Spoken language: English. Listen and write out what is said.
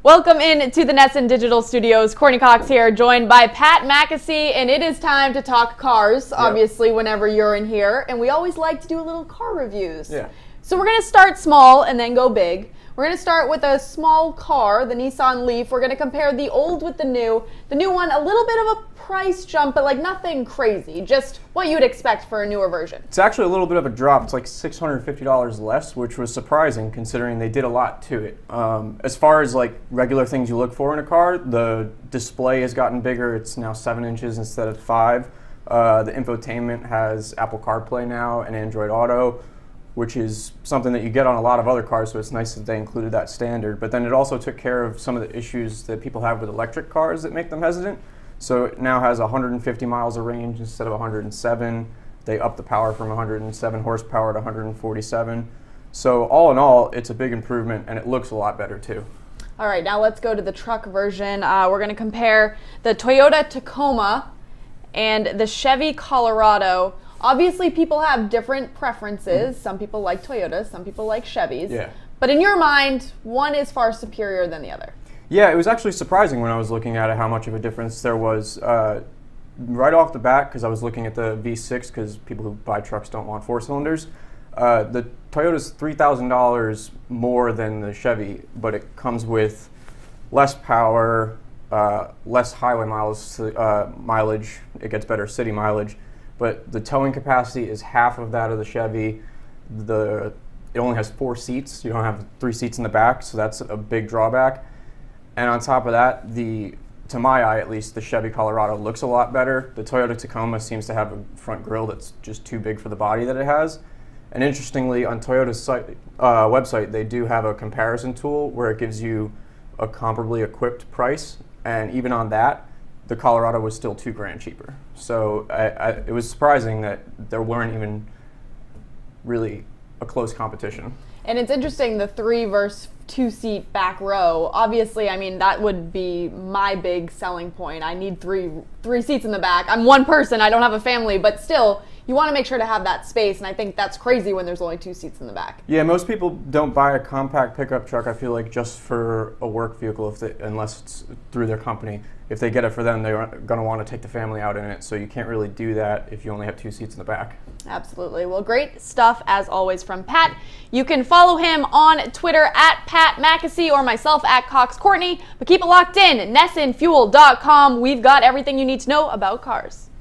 Welcome in to the Nissan Digital Studios. Courtney Cox here, joined by Pat McAsee, and it is time to talk cars, obviously, whenever you're in here. And we always like to do a little car reviews. Yeah. So we're going to start small and then go big. We're going to start with a small car, the Nissan Leaf. We're going to compare the old with the new. The new one, a little bit of a price jump, but like nothing crazy, just what you'd expect for a newer version. It's actually a little bit of a drop. It's like $650 less, which was surprising considering they did a lot to it. As far as like regular things you look for in a car, the display has gotten bigger. It's now 7 inches instead of 5. The infotainment has Apple Carplay now and Android Auto, which is something that you get on a lot of other cars, so it's nice that they included that standard. But then it also took care of some of the issues that people have with electric cars that make them hesitant. So it now has 150 miles of range instead of 107. They upped the power from 107 horsepower to 147. So all in all, it's a big improvement, and it looks a lot better too. All right, now let's go to the truck version. We're going to compare the Toyota Tacoma and the Chevy Colorado. Obviously, people have different preferences. Some people like Toyotas, some people like Chevys. Yeah. But in your mind, one is far superior than the other. Yeah, it was actually surprising when I was looking at it how much of a difference there was right off the bat, because I was looking at the V6, because people who buy trucks don't want 4 cylinders. The Toyota's $3,000 more than the Chevy, but it comes with less power, less highway mileage. It gets better city mileage. But the towing capacity is half of that of the Chevy. It only has 4 seats. You don't have 3 seats in the back, so that's a big drawback. And on top of that, to my eye at least, the Chevy Colorado looks a lot better. The Toyota Tacoma seems to have a front grille that's just too big for the body that it has. And interestingly, on Toyota's website, they do have a comparison tool where it gives you a comparably equipped price. And even on that, the Colorado was still $2,000 cheaper. So it was surprising that there weren't even really a close competition. And it's interesting, the 3 versus 2 seat back row. Obviously, I mean, that would be my big selling point. I need three seats in the back. I'm one person, I don't have a family, but still, you want to make sure to have that space, and I think that's crazy when there's only 2 seats in the back. Yeah, most people don't buy a compact pickup truck, I feel like, just for a work vehicle, unless it's through their company. If they get it for them, they're going to want to take the family out in it, so you can't really do that if you only have 2 seats in the back. Absolutely. Well, great stuff, as always, from Pat. You can follow him on Twitter at Pat McAsee or myself at Cox Courtney, but keep it locked in, NissanFuel.com. We've got everything you need to know about cars.